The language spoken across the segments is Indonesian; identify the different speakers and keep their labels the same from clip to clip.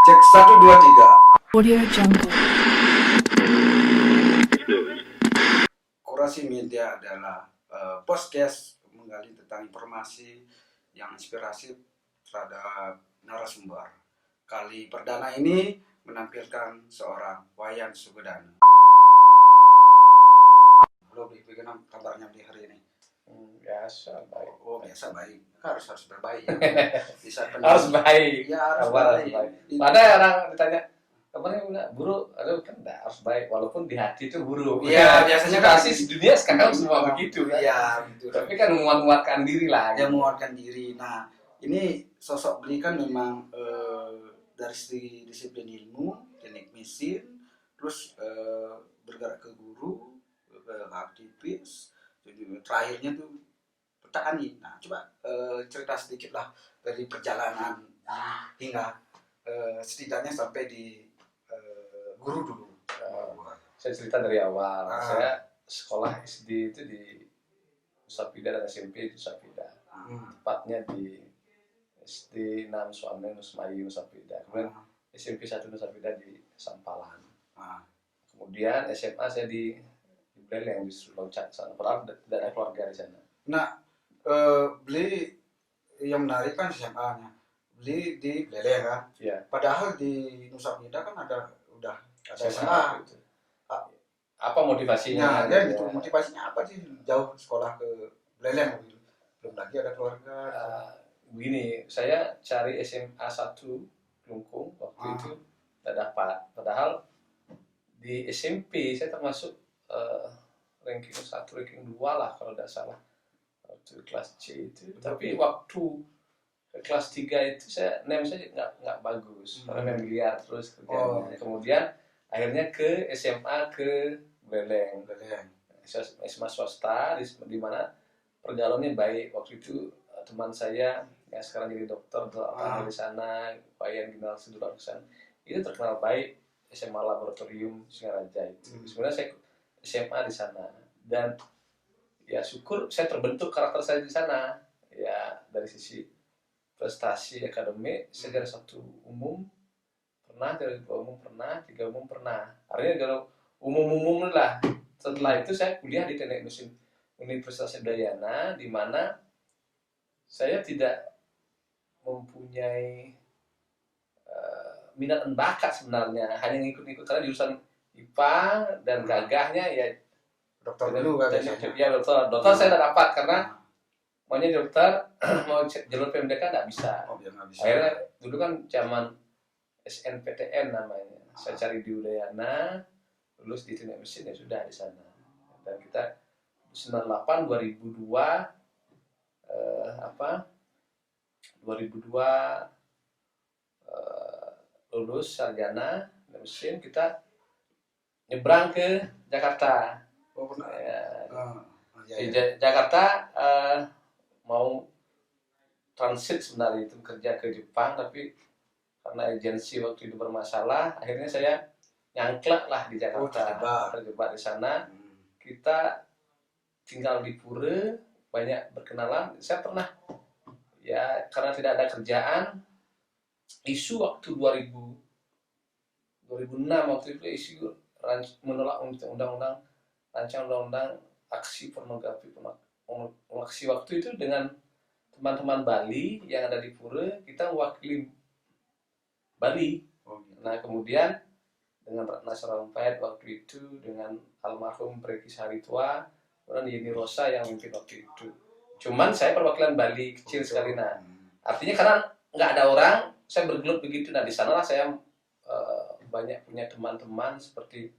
Speaker 1: Cek 1 2 3.
Speaker 2: Audio Jungle.
Speaker 1: Kurasi Media adalah podcast menggali tentang informasi yang inspiratif terhadap narasumber. Kali perdana ini menampilkan seorang Wayan Sugedana. Halo, bagaimana kabarnya di hari ini?
Speaker 3: Biasa baik.
Speaker 1: Oh, biasa baik. Harus berbaik. Bisa
Speaker 3: Harus baik.
Speaker 1: Ya, harus
Speaker 3: Kabar
Speaker 1: baik.
Speaker 3: Ada orang ditanya kabarnya enggak buruk, aduh kan enggak harus baik walaupun di hati itu buruk.
Speaker 1: Iya, biasanya kan
Speaker 3: pasti di dunia sekarang semua begitu kan.
Speaker 1: Iya, betul.
Speaker 3: Tapi kan menguatkan diri lah.
Speaker 1: Yang menguatkan diri. Nah, ini sosok beliau kan memang dari segi disiplin ilmu, teknik mesin, terus bergerak ke guru, aktivis, jadi terakhirnya tuh petani. Nah, coba cerita sedikit lah dari perjalanan hingga setidaknya sampai di guru dulu.
Speaker 3: Saya cerita dari awal.
Speaker 1: Ah.
Speaker 3: Saya sekolah SD itu di Nusapida dan SMP di Nusapida. Tepatnya di SD 6 Suame Nusmayu Nusapida. Kemudian SMP 1 Nusapida di Sampalan. Kemudian SMA saya di Beleng di Loncat sana. Padahal tidak ada keluarga di sana.
Speaker 1: Nah, beli yang menarik kan SMA-nya. Beli di Beleng kan.
Speaker 3: Iya.
Speaker 1: Padahal di Nusa Penida kan udah ada SMA.
Speaker 3: SMA itu. Apa motivasinya?
Speaker 1: Nah, ya gitu. Motivasinya apa sih jauh sekolah ke Beleng gitu? Belum lagi ada keluarga.
Speaker 3: Begini, saya cari SMA 1 Kelungkung waktu itu tidak dapat. Padahal di SMP saya termasuk ranking 1, ranking 2 lah kalau tidak salah. Waktu kelas C itu. Tapi waktu ke kelas 3 itu name saya nggak bagus. Karena main biliar terus kerjanya. Kemudian akhirnya ke SMA ke Beleng. SMA swasta di mana pergaulannya baik. Waktu itu teman saya yang sekarang jadi dokter di sana, Wayan Ginal Sidular di sana, itu terkenal baik SMA Laboratorium Singaraja itu. Sebenarnya saya SMA di sana dan ya syukur saya terbentuk karakter saya di sana. Ya dari sisi prestasi akademik saya dari 1 umum pernah, dari 2 umum pernah, 3 umum pernah. Artinya kalau umum lah. Setelah itu saya kuliah di Teknik Mesin Universitas Udayana, di mana saya tidak mempunyai minat dan bakat sebenarnya, hanya ngikut-ngikut karena jurusan IPA dan gagahnya ya
Speaker 1: Dokter dulu kan.
Speaker 3: ya dokter saya tidak dapat karena maunya dokter mau jalur PMDK nggak bisa. Akhirnya dulu kan zaman SNPTN namanya, saya cari di Udayana, lulus di Teknik Mesin ya sudah di sana. Dan kita 98 2002 lulus sarjana mesin, kita nyebrang ke Jakarta. Jakarta mau transit sebenarnya itu kerja ke Jepang, tapi karena agensi waktu itu bermasalah, akhirnya saya nyangklek lah di Jakarta, terjebak di sana. Kita tinggal di Pura, banyak berkenalan. Saya pernah ya karena tidak ada kerjaan, isu waktu 2006 waktu itu isu menolak rancangan undang-undang aksi pornografi, aksi waktu itu dengan teman-teman Bali yang ada di Pura, kita mewakili Bali. Nah kemudian dengan Ratna Sarumpait waktu itu, dengan almarhum Preki Saritua, kemudian Yeni Rosa yang memimpin waktu itu. Cuman saya perwakilan Bali kecil sekali. Nah artinya karena nggak ada orang, saya bergelut begitu. Nah di sanalah saya banyak punya teman-teman seperti,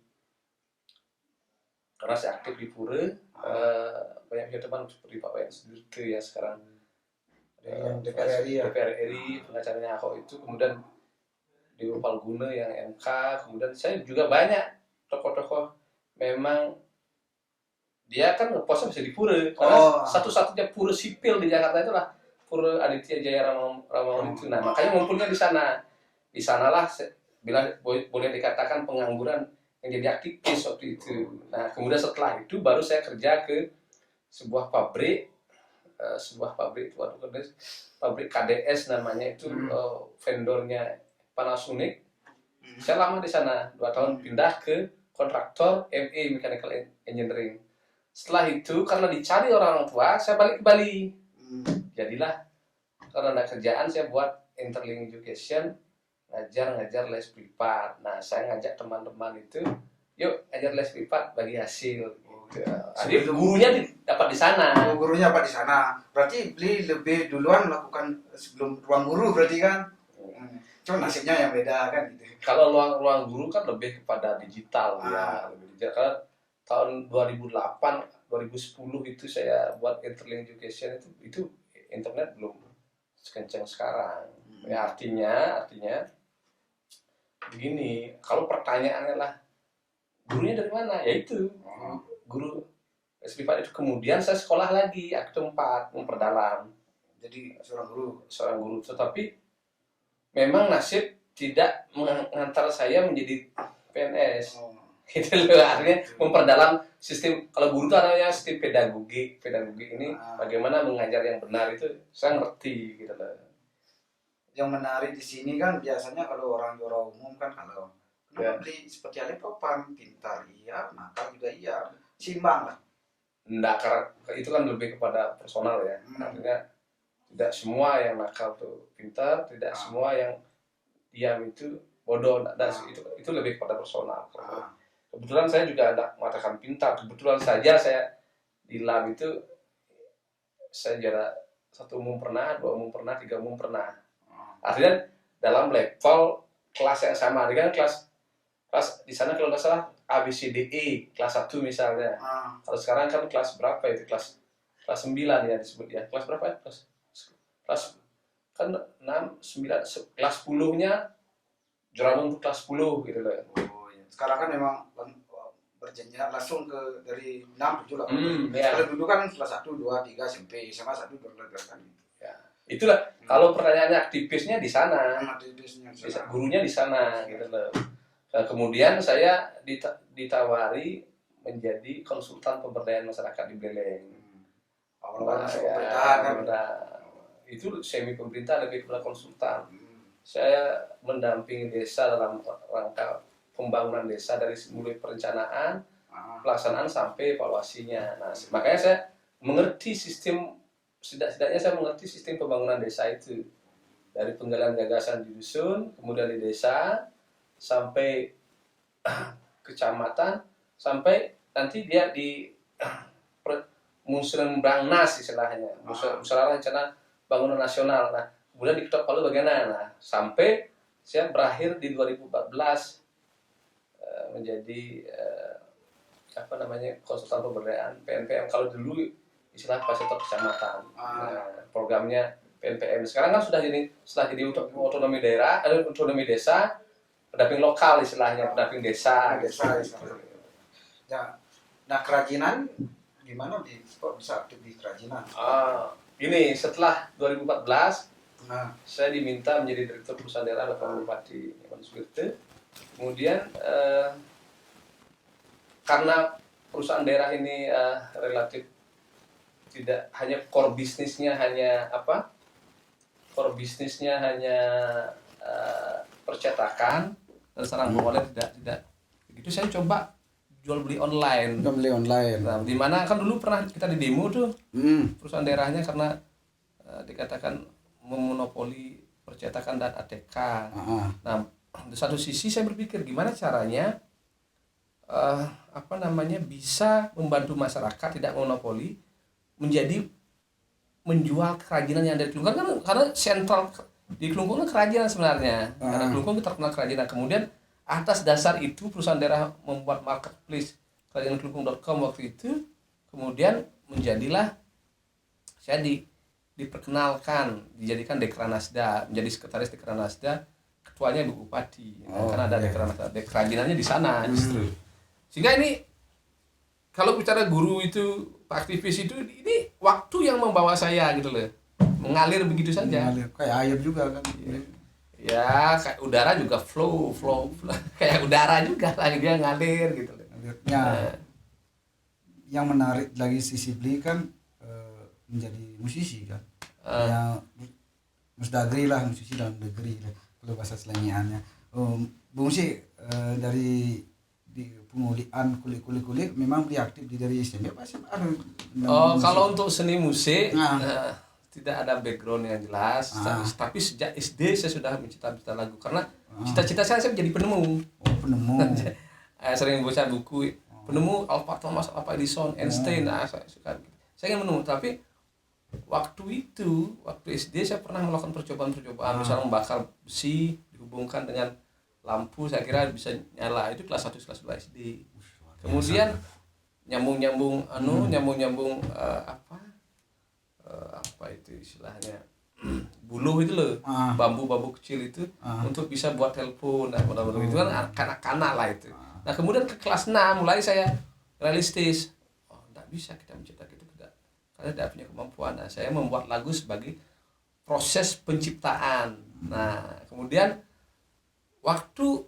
Speaker 3: karena saya aktif di Pura, banyak punya teman seperti Pak Wayan Sudurte yang sekarang DPR RI, pengacaranya Ahok itu, kemudian Dewa Palguna yang MK, kemudian saya juga banyak tokoh-tokoh. Memang dia kan ngepostnya bisa di Pura, karena satu-satunya Pura sipil di Jakarta itulah Pura Aditya Jaya Ramawan itu. Nah makanya ngumpulnya di sana. Di sanalah bila boleh dikatakan pengangguran yang jadi aktivis waktu itu. Nah kemudian setelah itu baru saya kerja ke sebuah pabrik itu pabrik KDS namanya itu, vendornya Panasonic. Saya lama di sana, 2 tahun, pindah ke kontraktor ME, Mechanical Engineering. Setelah itu karena dicari orang tua, saya balik ke Bali. Jadilah karena ada kerjaan, saya buat Interlink Education, ngajar les privat. Nah, saya ngajak teman-teman itu, yuk ngajar les privat bagi hasil. Jadi gurunya dapat di sana.
Speaker 1: Gurunya apa di sana? Berarti Bli lebih duluan melakukan sebelum ruang guru berarti kan? Cuma nasibnya yang beda kan gitu.
Speaker 3: Kalau ruang guru kan lebih kepada digital ya, lebih digital. Karena tahun 2008, 2010 itu saya buat Interlink Education itu internet belum sekencang sekarang. Ya artinya begini, kalau pertanyaannya lah gurunya dari mana? Ya itu guru les privat itu. Kemudian saya sekolah lagi akte 4 memperdalam.
Speaker 1: Jadi seorang guru.
Speaker 3: Tetapi memang nasib tidak mengantar saya menjadi PNS. Gitu loh, artinya memperdalam sistem. Kalau guru itu namanya sistem pedagogi ini bagaimana mengajar yang benar itu saya ngerti gitu loh.
Speaker 1: Yang menarik di sini kan biasanya kalau orang umum kan kalau Bli seperti Ale Popang, pintar iya, nakal juga iya, simbang lah.
Speaker 3: Enggak, karena itu kan lebih kepada personal ya. Artinya tidak semua yang nakal tuh pintar, tidak semua yang diam itu bodoh. Itu lebih kepada personal. Kebetulan saya juga tidak mengatakan pintar. Kebetulan saja saya di lab itu saya juara 1 umum pernah, 2 umum pernah, 3 umum pernah. Artinya dalam level kelas yang sama. Dengan kelas di sana kalau nggak salah ABCDE kelas 1 misalnya. Kalau sekarang kan kelas berapa itu? Kelas 9 ya disebut ya. Kelas berapa ya? Kelas kan 6, 9, kelas 10-nya juara umum kelas 10 gitu loh.
Speaker 1: Sekarang kan memang berjenjang langsung ke dari 6, 7, 8.
Speaker 3: Ya.
Speaker 1: Kalau dulu kan kelas 1, 2, 3 SMP, SMA 1, 2, 3 kan.
Speaker 3: Ya. Itulah kalau pertanyaannya aktivisnya di sana. Gurunya di sana gitu loh. Nah, kemudian saya ditawari menjadi konsultan pemberdayaan masyarakat di Beleng.
Speaker 1: Awal-awal masuk pemerintahan kan.
Speaker 3: Itu semi pemerintah, lebih kepada konsultan. Saya mendampingi desa dalam rangka pembangunan desa dari mulai perencanaan, pelaksanaan sampai evaluasinya. Nah, makanya saya mengerti sistem, setidaknya saya mengerti sistem pembangunan desa itu. Dari penggalian gagasan di dusun, kemudian di desa, sampai kecamatan, sampai nanti dia di Musrenbangnas istilahnya, Musyawarah Rencana Bangunan Nasional. Nah, kemudian di Ketok Palu bagaimana? Nah, sampai saya berakhir di 2014 menjadi konsultan pemberdayaan PNPM. Kalau dulu istilah fasilitator kecamatan. Nah, programnya PNPM. Sekarang kan setelah jadi otonomi daerah, otonomi desa, pendamping lokal istilahnya, pendamping desa.
Speaker 1: Ya. Nah, kerajinan gimana kok bisa aktif di kerajinan?
Speaker 3: Ini setelah 2014 saya diminta menjadi direktur perusahaan daerah Bapak Bupati Nyoman Suwirte. Kemudian karena perusahaan daerah ini relatif tidak hanya core bisnisnya hanya percetakan dan sarana pengolahan tidak begitu. Saya coba jual beli online. Nah, di mana kan dulu pernah kita di demo tuh perusahaan daerahnya karena dikatakan memonopoli percetakan dan ATK. Nah, di satu sisi saya berpikir gimana caranya bisa membantu masyarakat tidak monopoli menjual kerajinan yang ada di Kelungkung, karena sentral di Kelungkung kerajinan sebenarnya. Karena Kelungkung terkenal kerajinan. Kemudian atas dasar itu perusahaan daerah membuat marketplace kerajinan-kelungkung.com waktu itu. Kemudian menjadilah saya diperkenalkan, dijadikan Dekranasda, menjadi sekretaris Dekranasda, ketuanya Ibu Bupati. Karena ada Dekranasda, kerajinannya di sana justru. Sehingga ini kalau bicara guru itu, aktivis itu, ini waktu yang membawa saya gitu loh, mengalir begitu saja.
Speaker 1: Kayak air juga kan.
Speaker 3: Ya, kayak udara juga flow kayak udara juga lah, dia ngalir gitu.
Speaker 1: Yang menarik lagi sisi Bli kan menjadi musisi kan. Yang musdagri lah, musisi dalam negeri lah. kalau bahasa selengiannya. Bung sih dari di pengulian kulit memang beli aktif di dari SMP apa sih?
Speaker 3: Kalau untuk seni musik
Speaker 1: Nah.
Speaker 3: tidak ada background yang jelas, tapi sejak SD saya sudah mencipta lagu karena cita-cita saya menjadi penemu.
Speaker 1: Penemu.
Speaker 3: Sering baca buku penemu Alpha Thomas Alva Edison, Einstein. Saya suka. Saya ingin menemu, tapi waktu SD saya pernah melakukan percobaan misalnya membakar besi dihubungkan dengan lampu, saya kira bisa nyala. Itu kelas 1 kelas 2 SD. Kemudian nyambung apa itu istilahnya, buluh itu loh, bambu kecil itu untuk bisa buat telepon. Nah, benar-benar itu kan kanak-kanak lah itu. Nah, kemudian ke kelas 6 mulai saya realistis, tidak bisa kita mencipta itu karena tidak punya kemampuan. Nah, saya membuat lagu sebagai proses penciptaan. Nah, kemudian waktu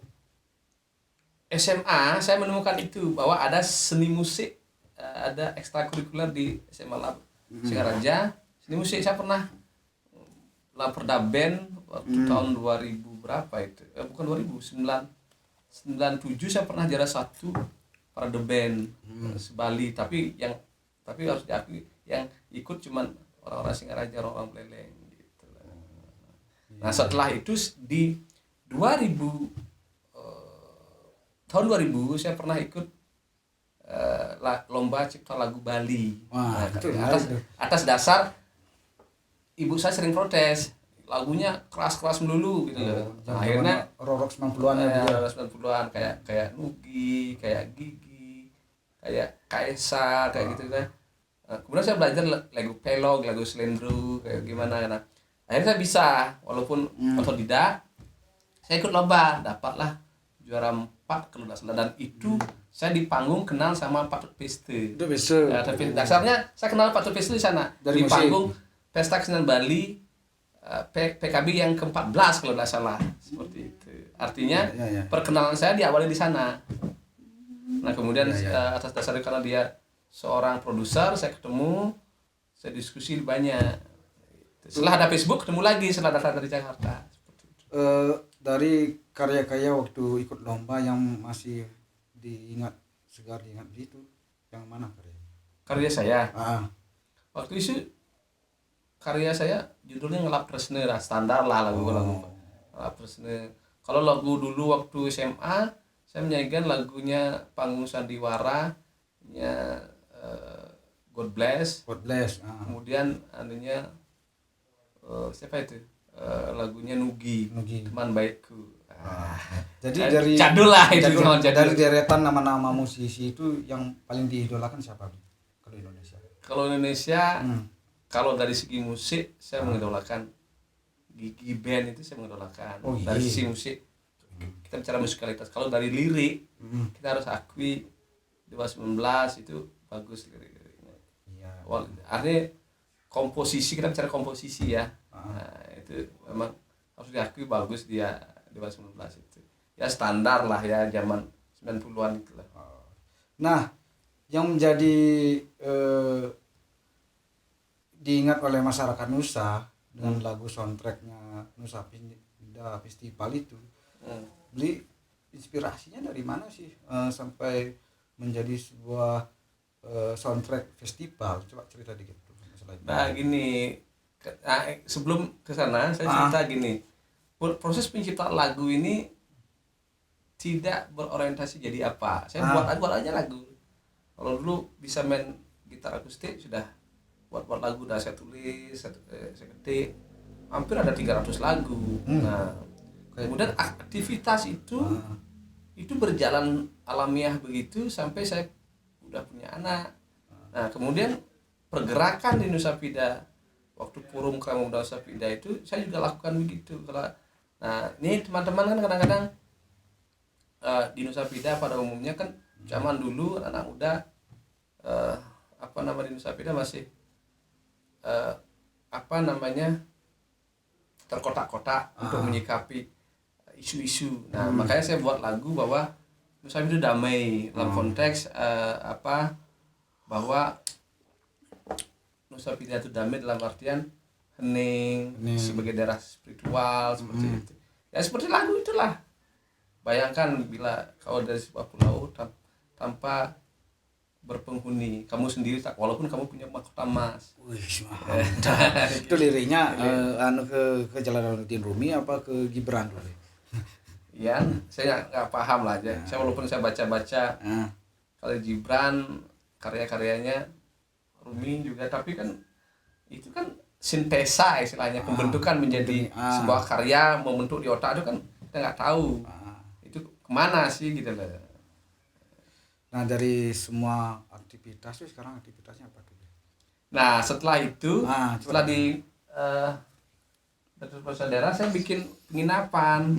Speaker 3: SMA saya menemukan itu bahwa ada seni musik, ada ekstrakurikuler di SMA Lab Singaraja. Seni musik saya pernah Laperda Band waktu tahun 2000 berapa itu? Bukan 2000, 97 saya pernah juara 1 pada The Band Bali, tapi harus diakui yang ikut cuman orang-orang Singaraja, orang-orang Beleleng gitu. Nah, setelah itu di 2000 tahun 2000 saya pernah ikut lomba cipta lagu Bali. Atas dasar ibu saya sering protes, lagunya keras-keras melulu gitu loh. Akhirnya
Speaker 1: rock 90-an ya.
Speaker 3: 90-an kayak Nugi, kayak Gigi, kayak Kaisa, kayak gitu kan. Kemudian saya belajar lagu pelog, lagu slendro, kayak gimana. Nah, akhirnya saya bisa, walaupun otodidak, saya ikut lomba, dapatlah juara 4 kalau tidak salah. Dan itu saya di panggung kenal sama Pak Tut Peste. Tapi dasarnya saya kenal Pak Tut Peste di sana, di panggung Pesta Kesenian Bali PKB yang ke-14 kalau tidak salah, seperti itu. Artinya perkenalan saya diawali di sana. Nah, kemudian atas dasar itu karena dia seorang produser, saya ketemu, saya diskusi banyak. Setelah ada Facebook ketemu lagi setelah datang dari Jakarta.
Speaker 1: Dari karya-karya waktu ikut lomba yang masih diingat itu yang mana
Speaker 3: karya saya? Waktu itu karya saya judulnya Ngelap Resne, standar lah lagu Ngelap Resne. Kalau lagu dulu waktu SMA saya menyanyikan lagunya Panggung Sandiwara nya God Bless. Kemudian anunya siapa itu? Lagunya Nugi, Teman Baikku.
Speaker 1: Jadi dari
Speaker 3: jadul lah itu.
Speaker 1: Dari deretan nama-nama musisi itu yang paling diidolakan siapa kalau Indonesia?
Speaker 3: Kalau dari segi musik saya mengidolakan Gigi Band, itu saya mengidolakan. Dari sisi musik kita bicara musikalitas. Kalau dari lirik kita harus akui Dewa 19 itu bagus lirik-liriknya. Artinya komposisi, kita bicara komposisi ya. Nah, itu memang harus diakui bagus dia Dewa 19 itu. Ya standar lah ya zaman 90-an itulah.
Speaker 1: Nah, yang menjadi diingat oleh masyarakat Nusa dengan lagu soundtracknya Nusa Pindah Festival itu, beli inspirasinya dari mana sih sampai menjadi sebuah soundtrack festival? Coba cerita dikit masalah itu.
Speaker 3: Nah, gini, sebelum ke sana saya cerita gini. Proses penciptaan lagu ini tidak berorientasi jadi apa. Saya buat aja lagu. Kalau dulu bisa main gitar akustik sudah buat lagu, udah saya tulis, saya ketik, hampir ada 300 lagu. Nah, kemudian aktivitas itu berjalan alamiah begitu sampai saya udah punya anak. Nah, kemudian pergerakan di Nusa Pida waktu Forum Kerama Muda Nusa Pida itu saya juga lakukan begitu. Nah, ini teman-teman kan kadang-kadang di Nusa Pida pada umumnya kan zaman dulu anak muda di Nusa Pida masih terkotak-kotak untuk menyikapi isu-isu. Nah, makanya saya buat lagu bahwa Nusa Pida itu damai dalam konteks bahwa Nusa Pida itu damai dalam artian hening sebagai daerah spiritual seperti itu. Ya seperti lagu itulah. Bayangkan bila kau dari sebuah pulau tanpa berpenghuni, kamu sendiri tak, walaupun kamu punya mahkota emas.
Speaker 1: Wih, mantap. Itu liriknya ke Jalaluddin Rumi apa ke Gibran dulu?
Speaker 3: Ya, saya nggak paham lah aja. Saya walaupun saya baca-baca kalau Gibran karya-karyanya, Rumi juga, tapi kan itu kan sintesa istilahnya, pembentukan menjadi sebuah karya, membentuk di otak itu kan kita nggak tahu itu kemana sih gitu loh.
Speaker 1: Nah, dari semua aktivitas tuh sekarang aktivitasnya apa tuh?
Speaker 3: Nah, setelah itu, setelah
Speaker 1: coba.
Speaker 3: di Betul Saudara, saya bikin penginapan.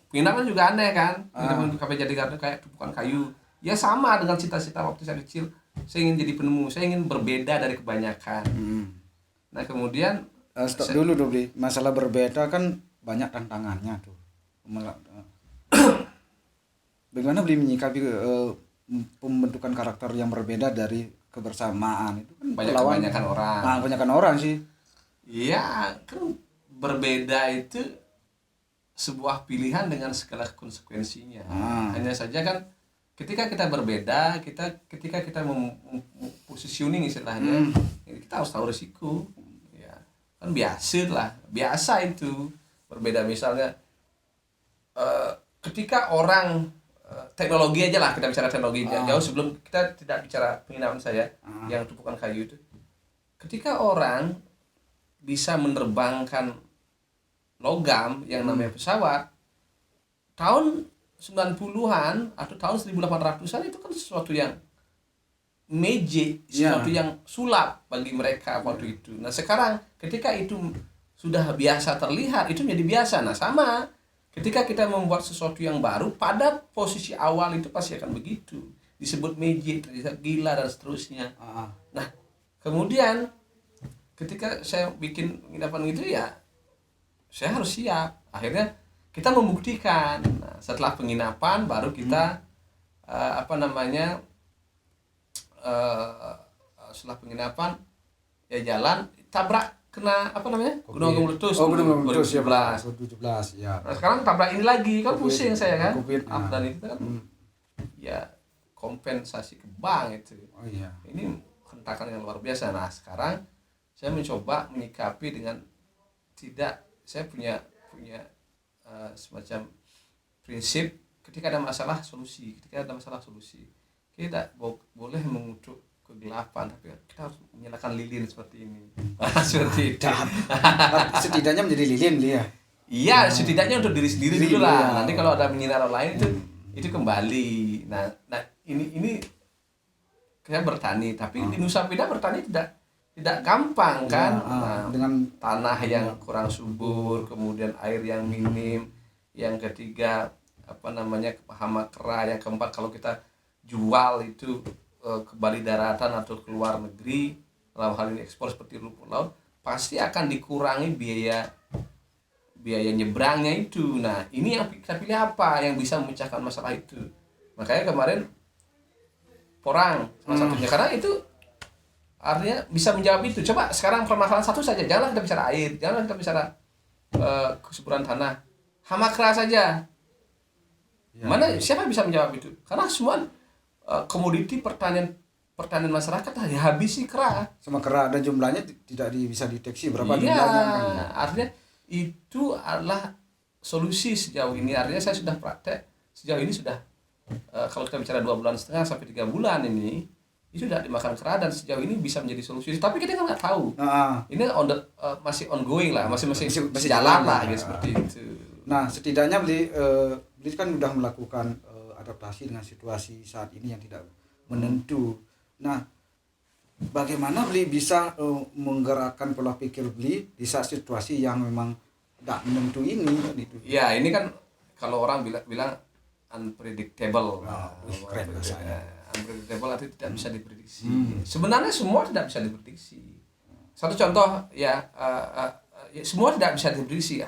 Speaker 3: Penginapan juga aneh kan, penginapan Cafe Jatigarden kayak tumpukan kayu. Ya sama dengan cita-cita waktu saya kecil, saya ingin jadi penemu, saya ingin berbeda dari kebanyakan. Nah kemudian
Speaker 1: stop dulu Bli, masalah berbeda kan banyak tantangannya tuh. Bagaimana Bli menyikapi pembentukan karakter yang berbeda dari kebersamaan itu kan
Speaker 3: kebanyakan orang.
Speaker 1: Nah, kebanyakan orang sih.
Speaker 3: Iya, kan berbeda itu sebuah pilihan dengan segala konsekuensinya. Hanya saja kan ketika kita berbeda, ketika kita positioning istilahnya, kita harus tahu risiko. Ya, kan biasa itu berbeda. Misalnya ketika orang teknologi aja lah, kita bicara teknologi jauh sebelum kita tidak bicara penginapan saya yang tumpukan kayu itu. Ketika orang bisa menerbangkan logam yang namanya pesawat tahun 90-an atau tahun 1800-an, itu kan sesuatu yang magic, sesuatu yang sulap bagi mereka waktu itu. Nah sekarang ketika itu sudah biasa terlihat, itu menjadi biasa. Nah sama ketika kita membuat sesuatu yang baru, pada posisi awal itu pasti akan begitu, disebut magic, disebut gila dan seterusnya. Nah kemudian ketika saya bikin penginapan gitu ya, saya harus siap. Akhirnya kita membuktikan. Nah, setelah penginapan baru kita setelah penginapan ya jalan tabrak, kena gunung agung meletus.
Speaker 1: Gunung meletus
Speaker 3: 2017
Speaker 1: ya.
Speaker 3: Nah, sekarang tabrak ini lagi kan pusing saya kan. Dan itu kan ya kompensasi ke bank itu. Ini hentakan yang luar biasa. Nah sekarang saya mencoba menyikapi dengan saya punya semacam prinsip, ketika ada masalah solusi. Kita tidak boleh mengutuk kegelapan, tapi kita harus menyalakan lilin seperti ini. Seperti itu.
Speaker 1: Setidaknya menjadi lilin dia.
Speaker 3: Iya, setidaknya untuk diri sendiri dulu lah. Nanti kalau ada menyinar orang lain itu kembali. Nah ini saya bertani, tapi di Nusa Penida bertani tidak gampang kan. Dengan tanah yang kurang subur, kemudian air yang minim, yang ketiga hama kera, yang keempat kalau kita jual itu ke Bali daratan atau ke luar negeri, dalam hal ini ekspor seperti rumput laut, pasti akan dikurangi biaya nyebrangnya itu. Nah ini yang kita pilih apa yang bisa memecahkan masalah itu. Makanya kemarin porang salah satunya, karena itu artinya bisa menjawab itu. Coba sekarang permasalahan satu saja, jangan kita bicara air, jangan kita bicara kesuburan tanah, hama kera saja. Mana siapa bisa menjawab itu? Karena semua komoditi pertanian masyarakat habisi kera.
Speaker 1: Sama kera, dan jumlahnya tidak bisa deteksi berapa jumlahnya.
Speaker 3: Artinya itu adalah solusi sejauh ini. Artinya saya sudah praktek sejauh ini, sudah kalau kita bicara 2,5 bulan sampai 3 bulan ini, itu sudah dimakan kera dan sejauh ini bisa menjadi solusi. Tapi kita kan nggak tahu. Ini masih ongoing lah, masih jalan lah gitu, seperti itu.
Speaker 1: Nah setidaknya Bli kan sudah melakukan adaptasi dengan situasi saat ini yang tidak menentu. Nah bagaimana Bli bisa menggerakkan pola pikir Bli di saat situasi yang memang tidak menentu ini gitu.
Speaker 3: Ya ini kan kalau orang bilang unpredictable.
Speaker 1: Keren bahasanya.
Speaker 3: Unpredictable artinya tidak bisa diprediksi. Sebenarnya semua tidak bisa diprediksi. Satu contoh ya, semua tidak bisa diprediksi.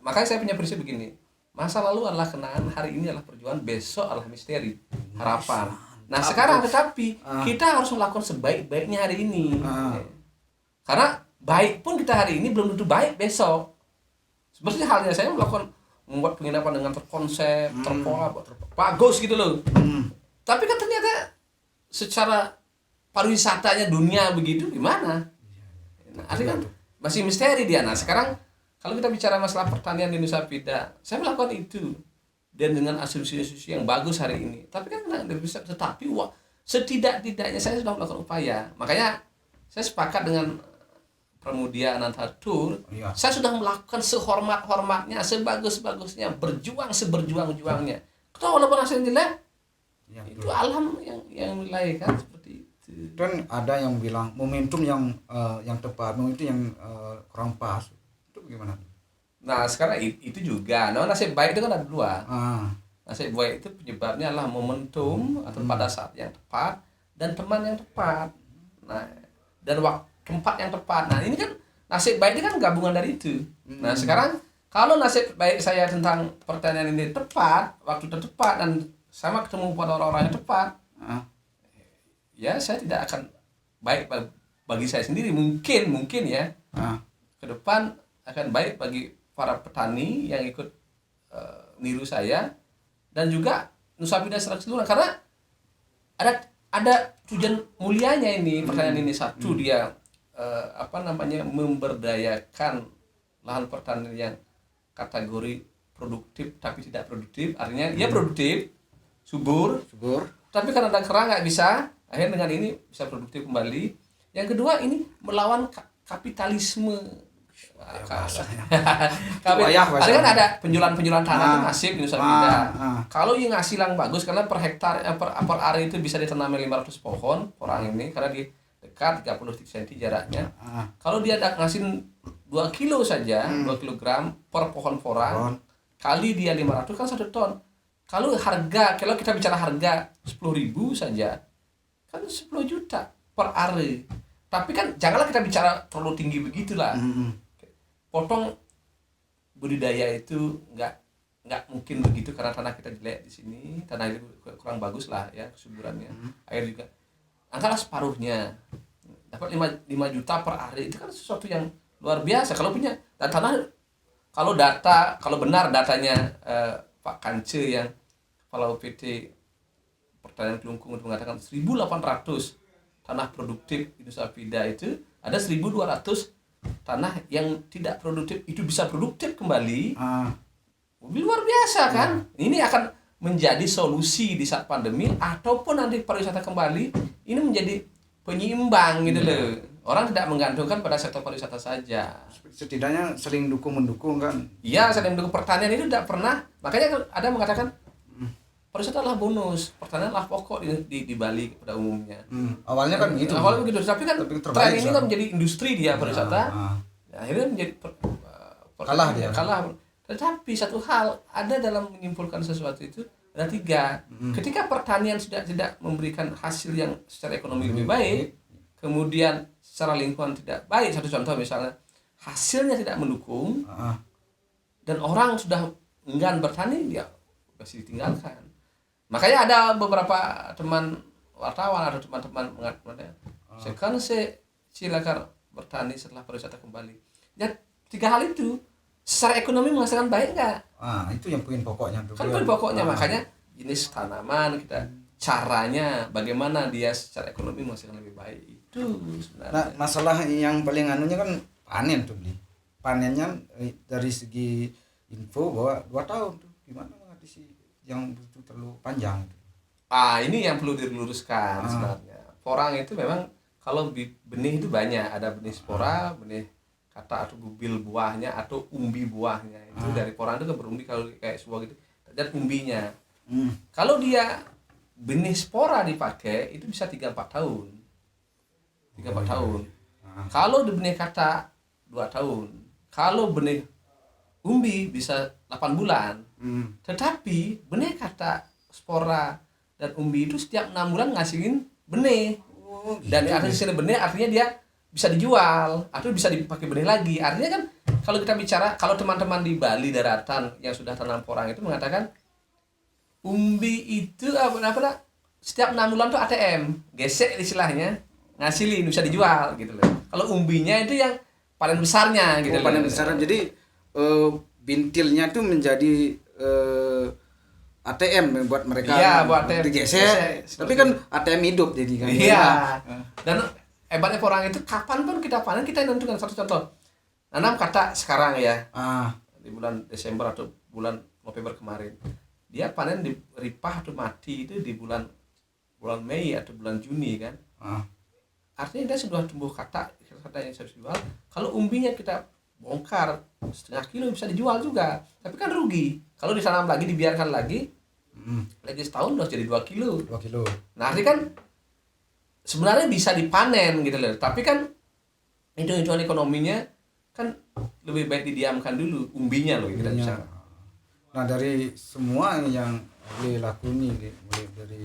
Speaker 3: Makanya saya punya prinsip begini, masa lalu adalah kenangan, hari ini adalah perjuangan, besok adalah misteri, harapan. Nah sekarang tetapi kita harus melakukan sebaik-baiknya hari ini. Karena baik pun kita hari ini belum tentu baik besok. Seperti halnya saya melakukan membuat penginapan dengan terkonsep, terpola, bagus gitu loh. Tapi kan ternyata secara pariwisatanya dunia begitu gimana? Nah, artinya kan masih misteri dia. Nah sekarang kalau kita bicara masalah pertanian di Nusa Penida, saya melakukan itu dan dengan asumsi-asumsi yang bagus hari ini. Tapi kan nggak bisa. Tetapi setidak-tidaknya saya sudah melakukan upaya. Makanya saya sepakat dengan Pramudia Anantatur. Saya sudah melakukan sehormat-hormatnya, sebagus-bagusnya, berjuang seberjuang-juangnya. Kalau walaupun hasilnya jelek, itu alam yang nilai kan seperti itu.
Speaker 2: Dan ada yang bilang momentum yang tepat, momentum yang kurang pas. Itu bagaimana?
Speaker 3: Nah sekarang itu juga, nah nasib baik itu kan ada dua. Nasib baik itu penyebabnya adalah momentum atau pada saat yang tepat dan teman yang tepat. Nah dan tempat yang tepat. Nah ini kan nasib baik ini kan gabungan dari itu. Nah sekarang kalau nasib baik saya tentang pertanian ini tepat, waktu tepat dan sama ketemu pada orang-orang yang tepat, ya saya tidak akan baik bagi saya sendiri. Mungkin ya ke depan akan baik bagi para petani yang ikut niru saya dan juga Nusa Penida secara keseluruhan, karena ada tujuan mulianya ini pertanian ini. Satu, dia memberdayakan lahan pertanian yang kategori produktif tapi tidak produktif, artinya ia produktif subur tapi karena ada kerang nggak bisa, akhirnya dengan ini bisa produktif kembali. Yang kedua, ini melawan kapitalisme. Ada kan ada penjualan tanah itu masif di Nusa Penida. Kalau yang ngasilang bagus karena per hektar per area itu bisa ditanami 500 pohon orang ini karena di dekat 30 cm jaraknya. Kalau dia ada ngasih 2 kilo saja, 2 kilogram per pohon porang, kali dia 500 kan 1 ton. Kalau kita bicara harga 10.000 saja, kan 10 juta per area. Tapi kan janganlah kita bicara terlalu tinggi begitulah. Potong budidaya itu nggak mungkin begitu karena tanah kita jelek di sini, tanah itu kurang bagus lah ya kesuburannya, air juga antara separuhnya, dapat 5 juta per area, itu kan sesuatu yang luar biasa kalau punya. Dan tanah kalau benar datanya Pak Kance yang kepala PT Pertanian Kelungkung itu mengatakan 1.800 tanah produktif di Nusa Penida itu, ada 1.200 tanah yang tidak produktif itu bisa produktif kembali. Luar biasa kan? Ini akan menjadi solusi di saat pandemi ataupun nanti pariwisata kembali, ini menjadi penyeimbang gitu loh. Orang tidak menggantungkan pada sektor pariwisata saja.
Speaker 2: Setidaknya saling dukung-mendukung kan?
Speaker 3: Iya, saling mendukung. Pertanian itu tidak pernah, makanya ada mengatakan pariwisata adalah bonus, pertanian adalah pokok di Bali pada umumnya.
Speaker 2: Awalnya kan gitu.
Speaker 3: Awalnya begitu, tapi kan tren ini kan menjadi industri dia pariwisata. Akhirnya menjadi kalah. Tetapi satu hal ada dalam menyimpulkan sesuatu itu ada 3. Ketika pertanian sudah tidak memberikan hasil yang secara ekonomi lebih baik, kemudian secara lingkungan tidak baik, satu contoh misalnya hasilnya tidak mendukung, dan orang sudah enggan bertani, dia pasti ditinggalkan. Makanya ada beberapa teman wartawan atau teman-teman mengatakan, sekarang silakan bertani setelah pariwisata kembali. Dan 3 hal itu secara ekonomi menghasilkan baik nggak?
Speaker 2: Itu yang poin pokoknya.
Speaker 3: Kan poin pokoknya, makanya jenis tanaman kita, caranya bagaimana dia secara ekonomi menghasilkan lebih baik itu sebenarnya.
Speaker 2: Nah, masalah yang paling anunya kan panen tuh, Bli. Panennya dari segi info bahwa 2 tahun tuh gimana mengatasi yang begitu terlalu panjang itu.
Speaker 3: Ini yang perlu diluruskan sebenarnya. Porang itu memang kalau benih itu banyak, ada benih spora, benih kata atau bubil buahnya atau umbi buahnya. Itu dari porang itu kan berumbi kalau kayak sebuah gitu. Dan umbinya. Kalau dia benih spora dipakai itu bisa 3-4 tahun. 3-4 tahun. Kalau di benih kata 2 tahun. Kalau benih umbi bisa 8 bulan. Tetapi benih kata spora dan umbi itu setiap 6 bulan ngasilin benih. Dan hasil benih artinya dia bisa dijual atau bisa dipakai benih lagi. Artinya kan kalau kita bicara, kalau teman-teman di Bali daratan yang sudah tanam porang itu mengatakan umbi itu setiap 6 bulan tuh ATM, gesek istilahnya, ngasilin bisa dijual gitu loh. Kalau umbinya itu yang paling besarnya gitu.
Speaker 2: Paling besar. Jadi bintilnya tuh menjadi ATM buat mereka.
Speaker 3: Iya, buat ATM.
Speaker 2: digesek. Tapi kan ATM hidup jadi kan.
Speaker 3: Iya. Dan hebatnya orang itu kapan pun kita panen kita nentukan. Satu contoh, nanam kata sekarang ya, di bulan Desember atau bulan November kemarin, dia panen di ripah atau mati itu di bulan Mei atau bulan Juni kan. Artinya dia sudah tumbuh kata yang saya jual. Kalau umbinya kita bongkar setengah kilo bisa dijual juga, tapi kan rugi. Kalau ditanam lagi dibiarkan lagi setahun udah jadi 2 kilo. Nah artinya kan sebenarnya bisa dipanen gitu loh, tapi kan hitung-hitungan ekonominya kan lebih baik didiamkan dulu umbinya loh, kita bisa.
Speaker 2: Nah dari semua yang boleh lakoni, mulai dari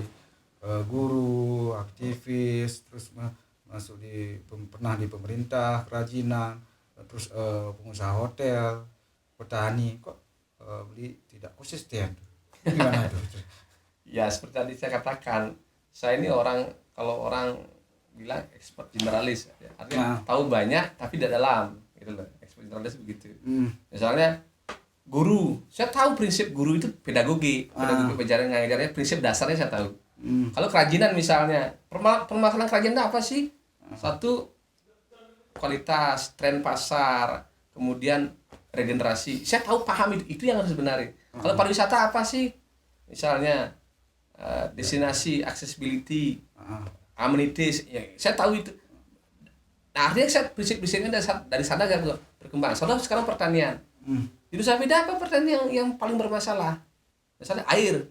Speaker 2: guru, aktivis, terus masuk pernah di pemerintah, kerajinan, terus pengusaha hotel, petani, kok beli tidak konsisten? Gimana tuh?
Speaker 3: Ya seperti tadi saya katakan, saya ini kalau orang bilang expert generalis, ya, artinya tahu banyak tapi tidak dalam, gitu loh. Expert generalis begitu. Misalnya guru, saya tahu prinsip guru itu pedagogi pelajaran ngajarnya, prinsip dasarnya saya tahu. Kalau kerajinan misalnya, permasalahan kerajinan itu apa sih? Satu, kualitas, tren pasar, kemudian regenerasi. Saya tahu paham itu yang harus dibenarin. Kalau pariwisata apa sih? Misalnya destinasi, accessibility, amenities, ya, saya tahu itu. Nah, artinya saya prinsip-prinsipnya dari sana kan berkembang. Soalnya sekarang pertanian. Di Nusa Penida apa pertanian yang paling bermasalah? Misalnya air.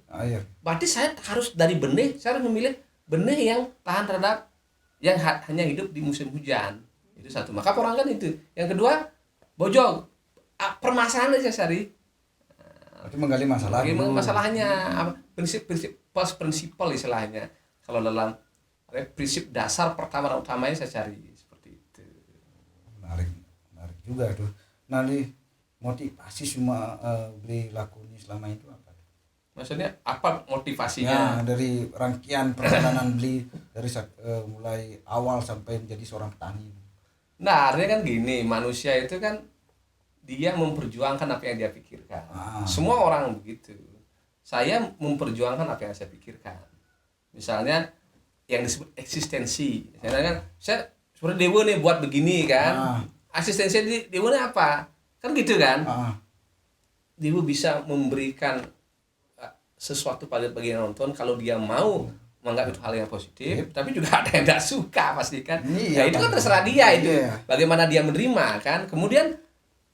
Speaker 3: Berarti saya harus dari benih, saya harus memilih benih yang tahan terhadap yang hanya hidup di musim hujan. Itu satu. Maka orang kan itu. Yang kedua, bojong. Permasalahan aja cari.
Speaker 2: Berarti menggali masalah.
Speaker 3: Bagaimana masalahnya? Prinsip post prinsipal istilahnya. Kalau dalam prinsip dasar pertama dan utamanya saya cari seperti itu.
Speaker 2: Menarik juga tuh. Nah, motivasi semua beli lakoni selama itu apa?
Speaker 3: Maksudnya apa motivasinya?
Speaker 2: Nah, dari rangkaian perjalanan beli dari mulai awal sampai menjadi seorang petani.
Speaker 3: Nah, artinya kan gini, manusia itu kan dia memperjuangkan apa yang dia pikirkan. Semua orang begitu. Saya memperjuangkan apa yang saya pikirkan. Misalnya yang disebut eksistensi. Misalnya kan saya seperti Dewa nih buat begini kan. Eksistensi Dewa nih apa? Kan gitu kan? Dewa bisa memberikan sesuatu pada bagian nonton kalau dia mau menganggap itu hal yang positif, tapi juga ada yang tidak suka pasti kan. Nah, itu kan terserah dia itu. Bagaimana dia menerima kan. Kemudian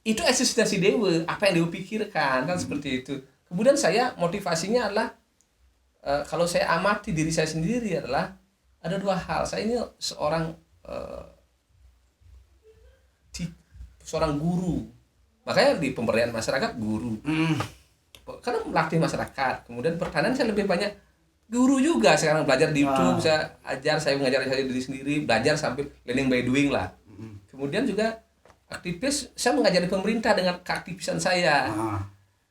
Speaker 3: itu eksistensi Dewa, apa yang Dewa pikirkan kan seperti itu. Kemudian saya motivasinya adalah kalau saya amati diri saya sendiri adalah ada dua hal. Saya ini seorang guru. Makanya di pemberdayaan masyarakat guru. Karena melatih masyarakat. Kemudian pertanian saya lebih banyak guru juga, sekarang belajar di YouTube, saya ajar, saya mengajar saya diri sendiri, belajar sambil learning by doing lah. Kemudian juga aktivis, saya mengajar di pemerintah dengan keaktivisan saya.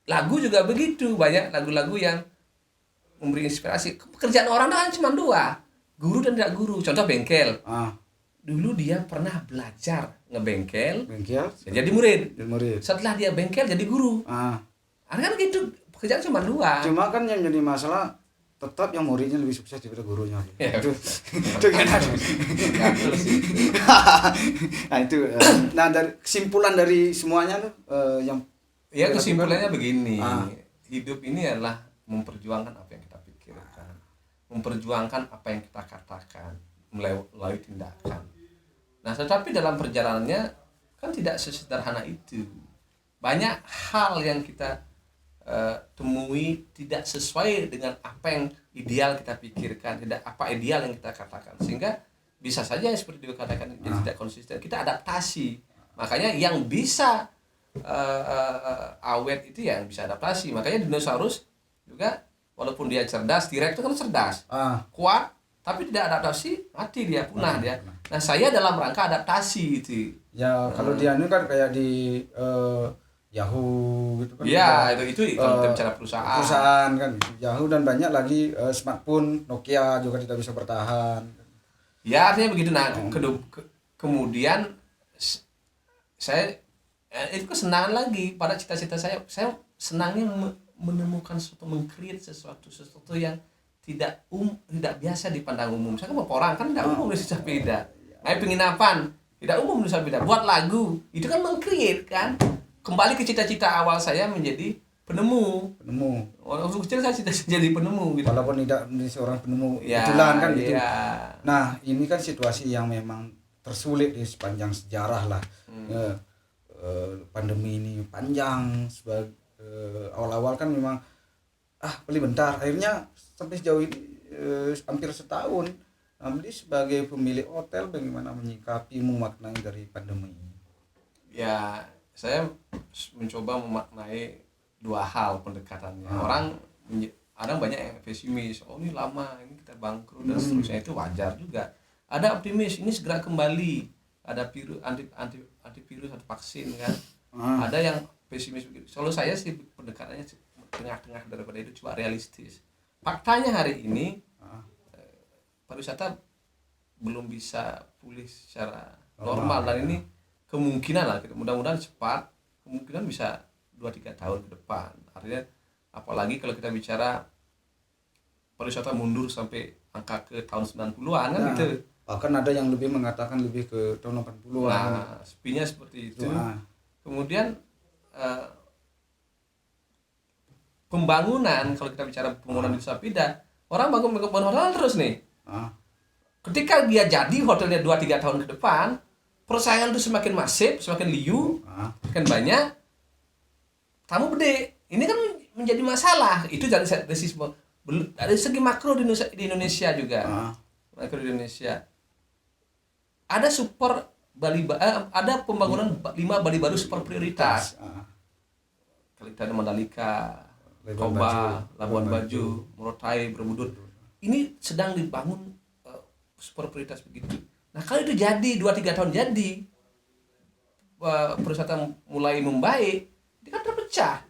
Speaker 3: Lagu juga begitu, banyak lagu-lagu yang memberi inspirasi. Pekerjaan orang kan cuma dua, guru dan tidak guru. Contoh bengkel. Dulu dia pernah belajar ngebengkel, jadi murid. Setelah dia bengkel jadi guru. Kan gitu, pekerjaan cuma dua.
Speaker 2: Cuma kan yang jadi masalah tetap yang muridnya lebih sukses daripada gurunya. Itu kan. Nah itu. Nah dari kesimpulan dari semuanya tuh yang
Speaker 3: kesimpulannya begini. Hidup ini adalah memperjuangkan apa yang kita pikirkan, memperjuangkan apa yang kita katakan melalui tindakan. Nah tetapi dalam perjalanannya kan tidak sesederhana itu. Banyak hal yang kita temui tidak sesuai dengan apa yang ideal kita pikirkan, tidak apa ideal yang kita katakan, sehingga bisa saja seperti dikatakan tidak konsisten. Kita adaptasi. Makanya yang bisa awet itu yang bisa adaptasi. Makanya dinosaurus juga walaupun dia cerdas, T-Rex itu kan cerdas, kuat, tapi tidak adaptasi mati dia, punah dia. Nah saya dalam rangka adaptasi itu.
Speaker 2: Ya kalau dia ini kan kayak di Yahoo gitu kan.
Speaker 3: Iya, itu kalau kita bicara perusahaan.
Speaker 2: Perusahaan kan Yahoo dan banyak lagi smartphone Nokia juga tidak bisa bertahan.
Speaker 3: Ya, artinya begitu. Nah, kemudian saya itu kesenangan lagi pada cita-cita saya. Saya senangnya menemukan sesuatu, meng-create sesuatu yang tidak biasa dipandang umum. Saya kan beberapa orang kan tidak umum di sepeda. Penginapan tidak umum di sepeda. Buat lagu itu kan meng-create kan. Kembali ke cita-cita awal saya menjadi penemu. Waktu kecil saya cita-cita jadi penemu gitu.
Speaker 2: Walaupun tidak seorang penemu
Speaker 3: Ya,
Speaker 2: kebetulan kan gitu.
Speaker 3: ya.
Speaker 2: Nah, ini kan situasi yang memang tersulit di sepanjang sejarah lah. Pandemi ini panjang, awal-awal kan memang beli bentar, akhirnya sampai sejauh ini hampir setahun. Nah, Beli sebagai pemilik hotel bagaimana menyikapi, memaknai dari pandemi ini?
Speaker 3: Ya, saya mencoba memaknai dua hal pendekatannya. Orang ada banyak yang pesimis, oh ini lama, ini kita bangkrut dan seterusnya, itu wajar juga. Ada optimis, ini segera kembali, ada virus antivirus atau vaksin kan. Ada yang pesimis begitu. Selalu saya sih pendekatannya tengah-tengah daripada itu, coba realistis. Faktanya hari ini pariwisata belum bisa pulih secara normal dan ini kemungkinan lah, mudah-mudahan cepat, kemungkinan bisa 2-3 tahun ke depan. Artinya apalagi kalau kita bicara pariwisata mundur sampai angka ke tahun 90-an kan gitu.
Speaker 2: Bahkan ada yang lebih mengatakan lebih ke tahun 80-an.
Speaker 3: Nah, sepinya seperti itu. Kemudian pembangunan, kalau kita bicara pembangunan di Sapida, orang bangun hotel terus nih. Ketika dia jadi hotelnya 2-3 tahun ke depan, persaingan itu semakin masif, semakin liu, semakin banyak, tamu gede. Ini kan menjadi masalah. Itu dari segi makro di Indonesia juga. Makro di Indonesia. Ada ada pembangunan 5 Bali baru super prioritas. Kalau kita ada Mandalika, Toba, Labuan Bajo, Morotai, Borobudur. Ini sedang dibangun super prioritas begitu. Nah, kalau itu jadi 2-3 tahun jadi, pariwisata mulai membaik, dia kan terpecah.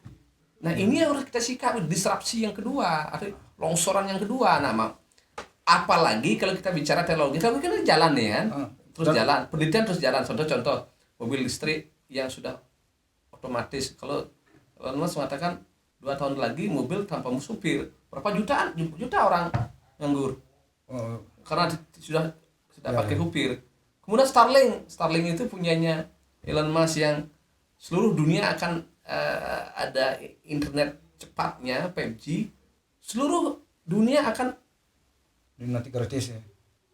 Speaker 3: Nah, ini yang harus kita sikapi, disrupsi yang kedua, atau longsoran yang kedua. Nah, apalagi kalau kita bicara teknologi kan jalan nih kan, terus jalan, penelitian terus jalan. Contoh mobil listrik yang sudah otomatis. Kalau Elon Musk mengatakan 2 tahun lagi mobil tanpa supir, berapa juta orang nganggur karena sudah pakai supir. Kemudian Starlink itu punyanya Elon Musk yang seluruh dunia akan ada internet cepatnya 5G, seluruh dunia akan
Speaker 2: nanti gratis ya.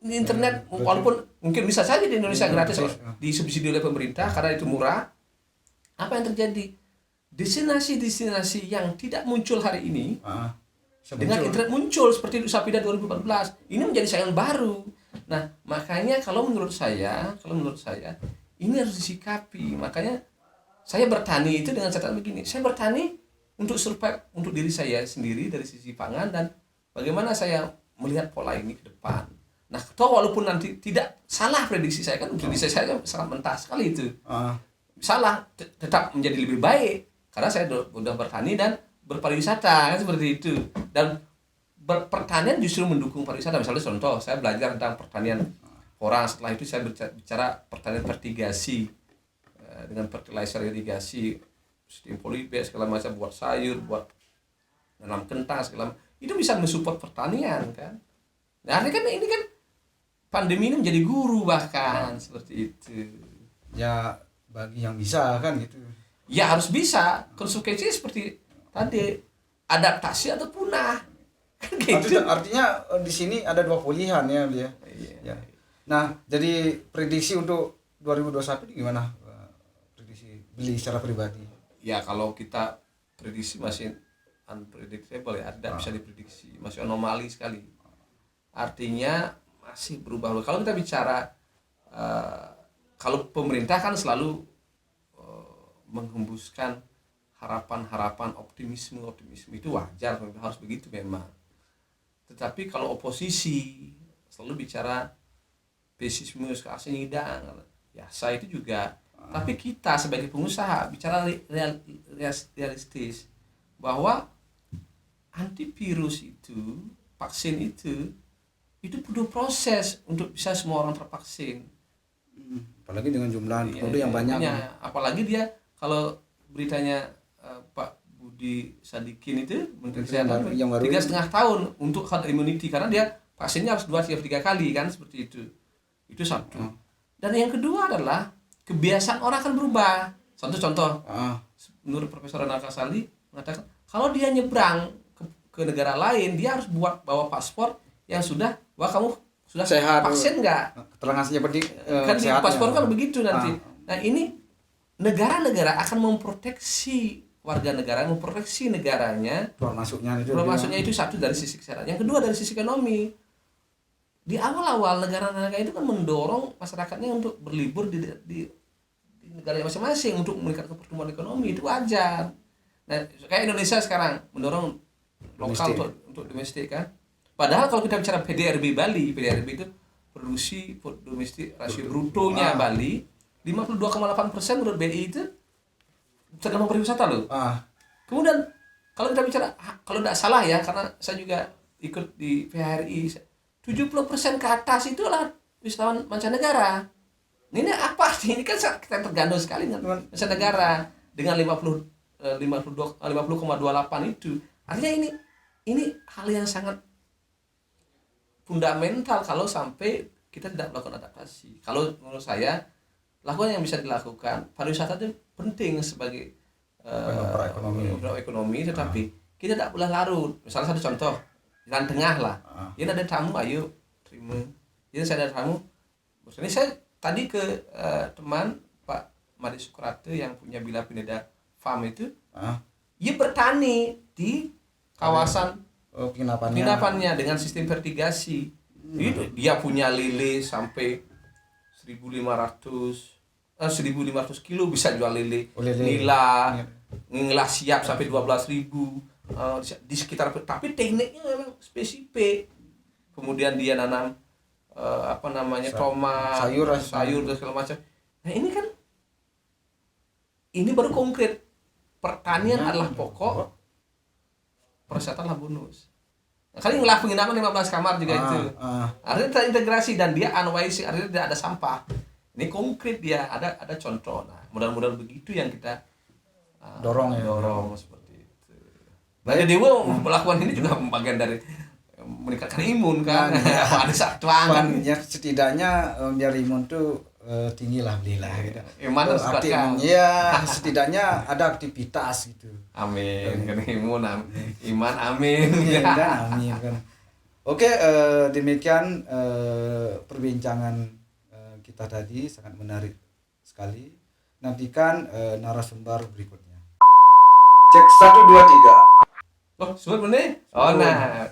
Speaker 3: Internet walaupun mungkin bisa saja di Indonesia gratis disubsidi oleh pemerintah karena itu murah. Apa yang terjadi? Destinasi-destinasi yang tidak muncul hari ini dengan internet muncul seperti Sapida 2014 ini menjadi saingan baru. Nah, makanya kalau menurut saya ini harus disikapi. Makanya saya bertani itu dengan catatan begini. Saya bertani untuk survive untuk diri saya sendiri dari sisi pangan dan bagaimana saya melihat pola ini ke depan. Nah, walaupun nanti tidak salah prediksi saya kan, prediksi saya sangat mentah sekali itu. Salah, tetap menjadi lebih baik karena saya sudah bertani dan berpariwisata kan seperti itu. Dan pertanian justru mendukung pariwisata. Misalnya contoh, saya belajar tentang pertanian orang, setelah itu saya bicara pertanian vertigasi dengan fertilizer irigasi, sistem polybag segala macam, buat sayur, buat nanam kentang segala macam. Itu bisa mensupport pertanian kan. Nah, ini kan pandemi ini menjadi guru bahkan seperti itu.
Speaker 2: Ya bagi yang bisa kan gitu.
Speaker 3: Ya harus bisa. Konsekuensinya seperti tadi, adaptasi atau punah. Kan gitu.
Speaker 2: Artinya di sini ada 2 pilihan ya, Beli ya.
Speaker 3: Iya.
Speaker 2: Nah, jadi prediksi untuk 2021 gimana? Prediksi Beli secara pribadi.
Speaker 3: Ya kalau kita prediksi masih unpredictable ya, tidak bisa diprediksi, masih anomali sekali. Artinya masih berubah. Kalau kita bicara kalau pemerintah kan selalu menghembuskan harapan-harapan, optimisme itu wajar, harus begitu memang. Tetapi kalau oposisi selalu bicara pesimisme, keasingidang, ya saya itu juga. Tapi kita sebagai pengusaha bicara realistis bahwa antivirus itu, vaksin itu butuh proses untuk bisa semua orang tervaksin.
Speaker 2: Apalagi dengan jumlah penduduk yang banyak.
Speaker 3: Apalagi dia kalau beritanya Pak Budi Sadikin itu Menteri Kesehatan
Speaker 2: yang baru
Speaker 3: 3,5 tahun untuk herd immunity karena dia vaksinnya harus 2-3 kali kan seperti itu. Itu satu. Dan yang kedua adalah kebiasaan orang akan berubah. Contoh menurut Profesor Anal Kasali mengatakan kalau dia nyebrang ke negara lain dia harus bawa paspor yang sudah kamu sudah
Speaker 2: sehat,
Speaker 3: vaksin nggak?
Speaker 2: keterangan seperti
Speaker 3: Kan di paspor kan begitu nanti. Nah ini negara-negara akan memproteksi warga negara, memproteksi negaranya.
Speaker 2: keluar masuknya
Speaker 3: itu satu dari sisi kesehatan. Yang kedua dari sisi ekonomi. Di awal-awal negara-negara itu kan mendorong masyarakatnya untuk berlibur di negara masing-masing untuk meningkatkan pertumbuhan ekonomi, itu wajar. Nah, kayak Indonesia sekarang mendorong lokal untuk domestik kan. Padahal kalau kita bicara PDRB Bali, PDRB itu produksi domestik rasio brutonya Bali 52,8% menurut BI itu tergantung pariwisata loh. Kemudian kalau kita bicara, kalau tidak salah ya, karena saya juga ikut di PHRI, 70% ke atas itu adalah wisatawan mancanegara. Ini apa artinya? Ini kan kita tergantung sekali dengan mancanegara dengan 50,28 itu. Artinya ini hal yang sangat fundamental kalau sampai kita tidak melakukan adaptasi. Kalau menurut saya, lakukan yang bisa dilakukan. Pariwisata itu penting sebagai ekonomi, tetapi kita tidak boleh larut. Misalnya satu contoh, jalan tengah lah. Ini ada tamu, ayo terima. Ini saya ada tamu. Ini saya tadi ke teman Pak Madi Sukrate yang punya Bila Pineda Farm itu. Dia bertani di kawasan penginapannya dengan sistem vertigasi. Dia punya lele sampai 1.500 kilo bisa jual lele. Nila siap sampai 12.000 di sekitar, tapi tekniknya memang spesifik. Kemudian dia nanam tomat, sayur dan segala macam. Nah ini kan baru konkret. Pertanian adalah pokok, pariwisata adalah bonus. Nah, kali ngelah penginapan 15 kamar juga itu. Artinya terintegrasi dan dia unwise, artinya tidak ada sampah. Ini konkret dia, ada contoh. Nah, mudah-mudahan begitu yang kita
Speaker 2: dorong
Speaker 3: seperti itu. Nah, Dewa melakukan ini juga bagian dari meningkatkan imun kan. Ada satu angan.
Speaker 2: Ya setidaknya biar imun tuh tinggi lah belilah gitu.
Speaker 3: Iman harus kuatkan.
Speaker 2: Ya setidaknya ada aktivitas gitu.
Speaker 3: Amin. Kan imun, iman, amin.
Speaker 2: Amin kan. Oke, demikian perbincangan kita tadi sangat menarik sekali. Nantikan narasumber berikutnya.
Speaker 1: Cek 1 2 3.
Speaker 3: Oh, sebut bener? Oh, nah.